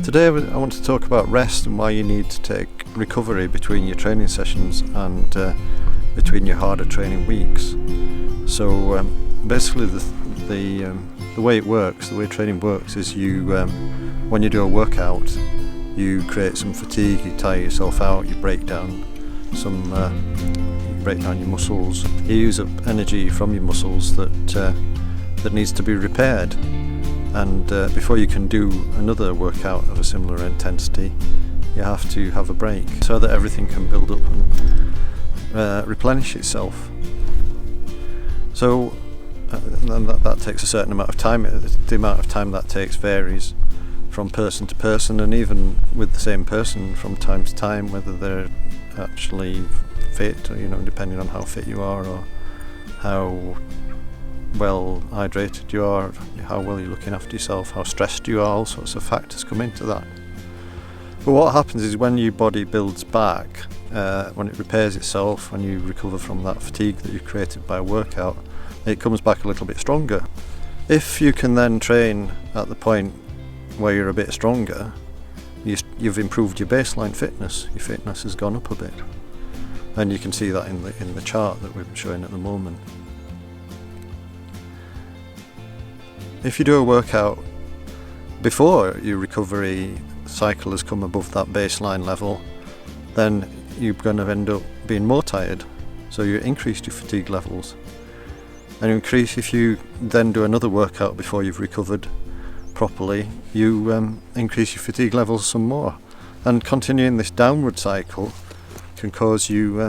Today I want to talk about rest and why you need to take recovery between your training sessions and between your harder training weeks. So basically the way it works, the way training works is you when you do a workout you create some fatigue, you tire yourself out, you break down your muscles, you use up energy from your muscles that needs to be repaired. And before you can do another workout of a similar intensity, you have to have a break so that everything can build up and replenish itself. So that takes a certain amount of time. The amount of time that takes varies from person to person, and even with the same person from time to time, whether they're actually fit, or, depending on how fit you are or how well hydrated you are, how well you're looking after yourself, how stressed you are, all sorts of factors come into that. But what happens is when your body builds back, when it repairs itself, when you recover from that fatigue that you've created by a workout, it comes back a little bit stronger. If you can then train at the point where you're a bit stronger, you've improved your baseline fitness. Your fitness has gone up a bit, and you can see that in the chart that we're showing at the moment. If you do a workout before your recovery cycle has come above that baseline level, then you're going to end up being more tired, so you increased your fatigue levels. And if you then do another workout before you've recovered properly, you increase your fatigue levels some more. And continuing this downward cycle can cause you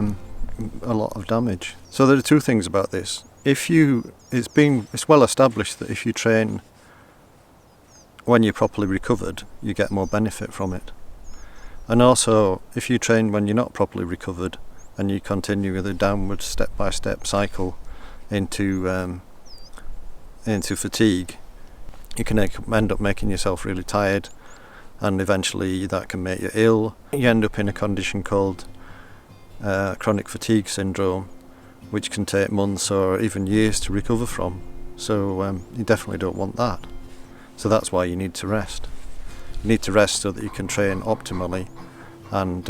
a lot of damage. So there are two things about this. It's well established that if you train when you're properly recovered, you get more benefit from it. And also, if you train when you're not properly recovered and you continue with a downward step-by-step cycle into fatigue, you can end up making yourself really tired, and eventually that can make you ill. You end up in a condition called chronic fatigue syndrome, which can take months or even years to recover from. So you definitely don't want that. So that's why you need to rest. You need to rest so that you can train optimally, and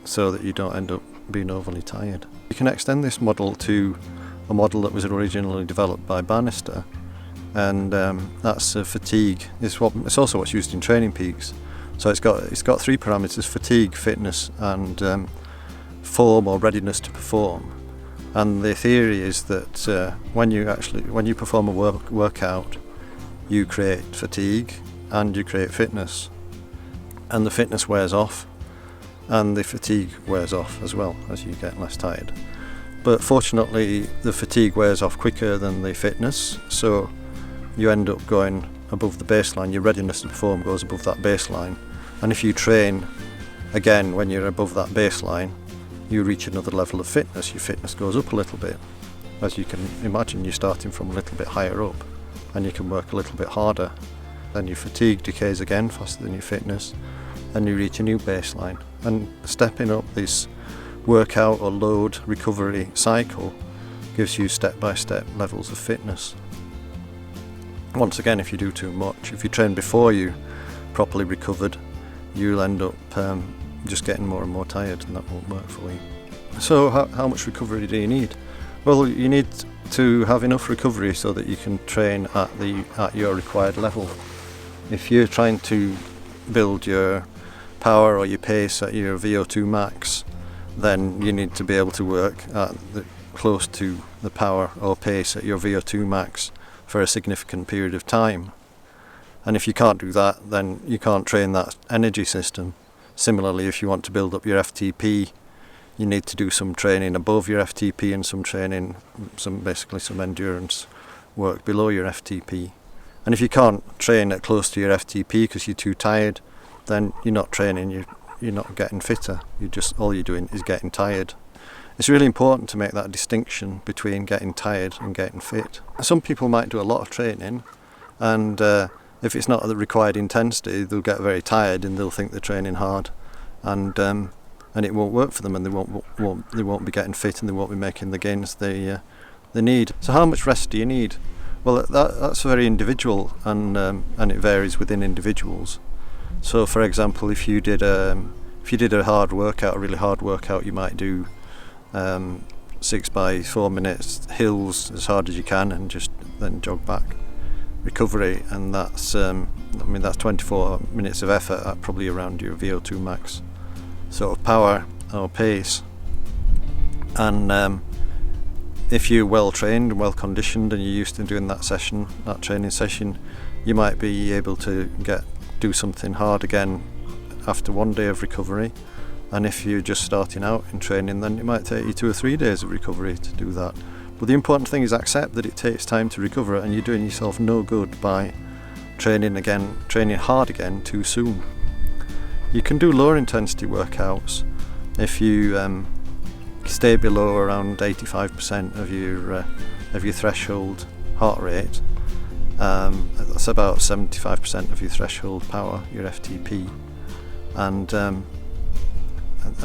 so that you don't end up being overly tired. You can extend this model to a model that was originally developed by Bannister, and that's fatigue. It's also what's used in Training Peaks. So it's got three parameters: fatigue, fitness, and form or readiness to perform. And the theory is that when you perform a workout, you create fatigue and you create fitness, and the fitness wears off and the fatigue wears off as well as you get less tired. But fortunately the fatigue wears off quicker than the fitness, so you end up going above the baseline. Your readiness to perform goes above that baseline, and if you train again when you're above that baseline, you reach another level of fitness. Your fitness goes up a little bit. As you can imagine, you're starting from a little bit higher up, and you can work a little bit harder. Then your fatigue decays again faster than your fitness, and you reach a new baseline. And stepping up this workout or load recovery cycle gives you step-by-step levels of fitness. Once again, if you do too much, if you train before you properly recovered, you'll end up just getting more and more tired, and that won't work for you. So how much recovery do you need? Well, you need to have enough recovery so that you can train at your required level. If you're trying to build your power or your pace at your VO2 max, then you need to be able to work at close to the power or pace at your VO2 max for a significant period of time. And if you can't do that, then you can't train that energy system. Similarly, if you want to build up your FTP, you need to do some training above your FTP and some endurance work below your FTP. And if you can't train at close to your FTP because you're too tired, then you're not training, you're not getting fitter. All you're doing is getting tired. It's really important to make that distinction between getting tired and getting fit. Some people might do a lot of training, and if it's not at the required intensity, they'll get very tired and they'll think they're training hard, and it won't work for them, and they won't be getting fit, and they won't be making the gains they need. So how much rest do you need? Well, that's very individual, and it varies within individuals. So for example, if you did a hard workout, a really hard workout, you might do 6 by 4 minutes hills as hard as you can, and just then jog back. Recovery, and that's 24 minutes of effort at probably around your VO2 max sort of power or pace. And if you're well trained and well conditioned and you're used to doing that training session, you might be able to do something hard again after 1 day of recovery. And if you're just starting out in training, then it might take you 2 or 3 days of recovery to do that. But the important thing is accept that it takes time to recover, and you're doing yourself no good by training hard again too soon. You can do lower intensity workouts if you stay below around 85% of your threshold heart rate. That's about 75% of your threshold power, your FTP, and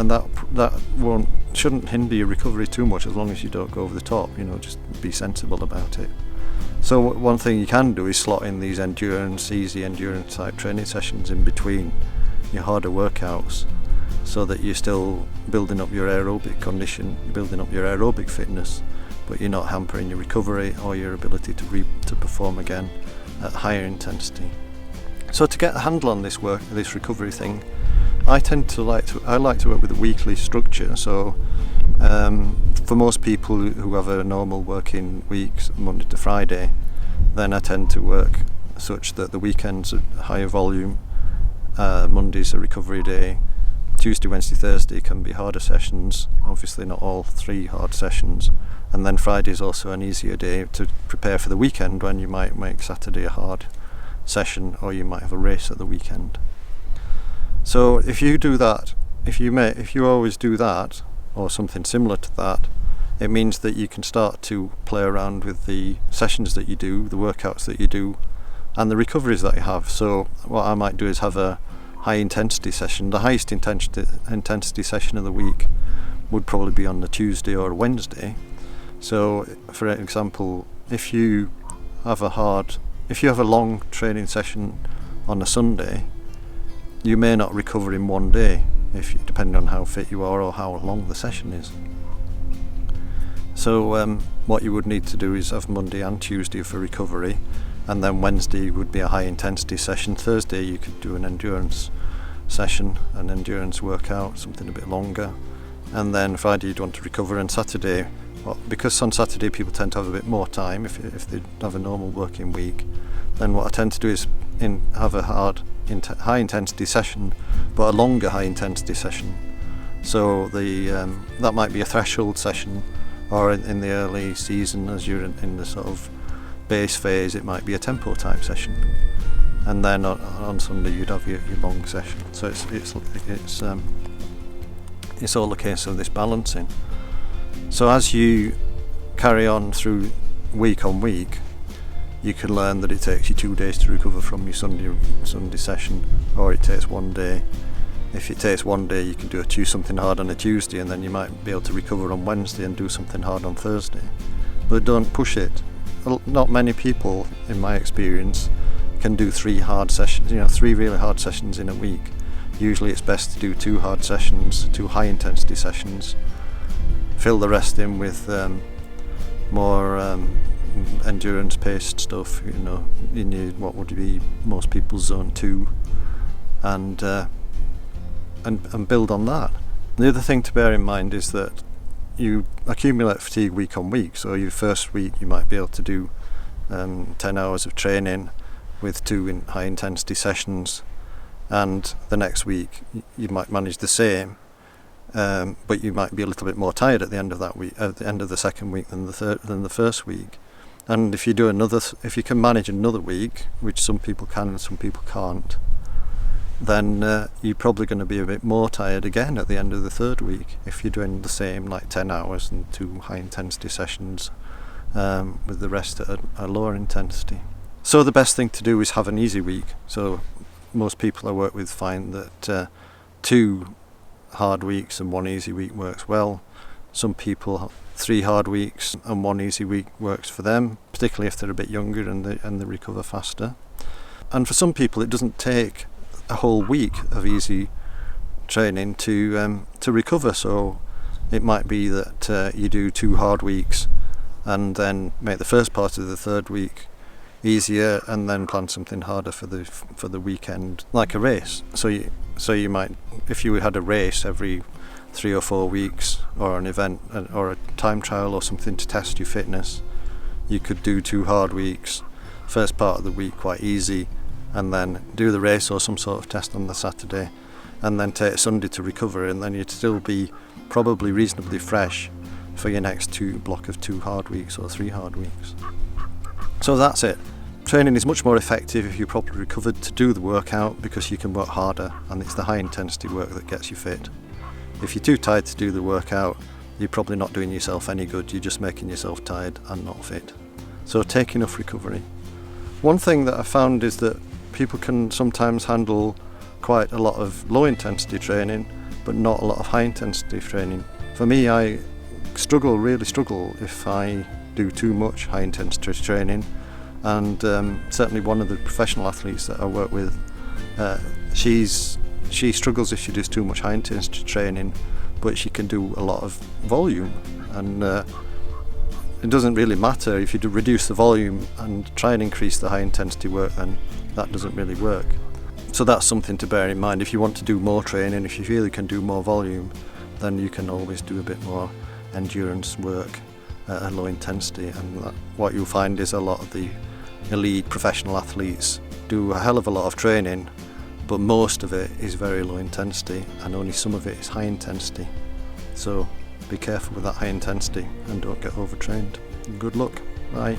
that shouldn't hinder your recovery too much, as long as you don't go over the top. Just be sensible about it. So one thing you can do is slot in these easy endurance type training sessions in between your harder workouts, so that you're still building up your aerobic condition, you're building up your aerobic fitness, but you're not hampering your recovery or your ability to perform again at higher intensity. So to get a handle on this recovery thing, I like to work with a weekly structure. So for most people who have a normal working week, Monday to Friday, then I tend to work such that the weekends are higher volume, Monday's a recovery day, Tuesday, Wednesday, Thursday can be harder sessions, obviously not all 3 hard sessions, and then Friday is also an easier day to prepare for the weekend, when you might make Saturday a hard session, or you might have a race at the weekend. So if you do that, if you always do that, or something similar to that, it means that you can start to play around with the sessions that you do, the workouts that you do, and the recoveries that you have. So what I might do is have a high intensity session. The highest intensity session of the week would probably be on a Tuesday or a Wednesday. So for example, if you have a long training session on a Sunday, you may not recover in 1 day, depending on how fit you are or how long the session is. So what you would need to do is have Monday and Tuesday for recovery, and then Wednesday would be a high intensity session. Thursday you could do an endurance session, an endurance workout, something a bit longer, and then Friday you'd want to recover, and Saturday, because on Saturday people tend to have a bit more time if they have a normal working week, then what I tend to do is have a high intensity session, but a longer high intensity session. So that might be a threshold session, or in the early season, as you're in the sort of base phase, it might be a tempo type session, and then on Sunday you'd have your long session. So it's all a case of this balancing. So as you carry on through week on week, you can learn that it takes you 2 days to recover from your Sunday session, or it takes 1 day. If it takes 1 day, you can do something hard on a Tuesday, and then you might be able to recover on Wednesday and do something hard on Thursday. But don't push it. Not many people, in my experience, can do 3 hard sessions, 3 really hard sessions in a week. Usually it's best to do 2 hard sessions, 2 high intensity sessions, fill the rest in with more endurance paced stuff, in what would be most people's zone 2, and build on that. The other thing to bear in mind is that you accumulate fatigue week on week. So your first week you might be able to do 10 hours of training with 2 high intensity sessions, and the next week you might manage the same, but you might be a little bit more tired at the end of that week, at the end of the second week than the first week. And if you can manage another week, which some people can and some people can't, then you're probably going to be a bit more tired again at the end of the third week if you're doing the same, like 10 hours and 2 high intensity sessions with the rest at a lower intensity. So the best thing to do is have an easy week. So most people I work with find that 2 hard weeks and 1 easy week works well. Some people 3 hard weeks and 1 easy week works for them, particularly if they're a bit younger and they recover faster. And for some people it doesn't take a whole week of easy training to recover. So it might be that you do 2 hard weeks and then make the first part of the third week easier, and then plan something harder for the weekend, like a race. So you might, if you had a race every 3 or 4 weeks, or an event or a time trial or something to test your fitness, you could do 2 hard weeks, first part of the week quite easy, and then do the race or some sort of test on the Saturday, and then take Sunday to recover, and then you'd still be probably reasonably fresh for your next block of 2 hard weeks or 3 hard weeks. So that's it. Training is much more effective if you're properly recovered to do the workout, because you can work harder, and it's the high intensity work that gets you fit. If you're too tired to do the workout, you're probably not doing yourself any good, you're just making yourself tired and not fit. So take enough recovery. One thing that I found is that people can sometimes handle quite a lot of low intensity training, but not a lot of high intensity training. For me, I really struggle if I do too much high intensity training, and certainly one of the professional athletes that I work with, she struggles if she does too much high intensity training, but she can do a lot of volume, and it doesn't really matter if you reduce the volume and try and increase the high intensity work, then that doesn't really work. So that's something to bear in mind. If you want to do more training, if you feel you can do more volume, then you can always do a bit more endurance work at a low intensity, and what you'll find is a lot of the elite professional athletes do a hell of a lot of training, but most of it is very low intensity and only some of it is high intensity. So be careful with that high intensity and don't get overtrained. Good luck. Bye.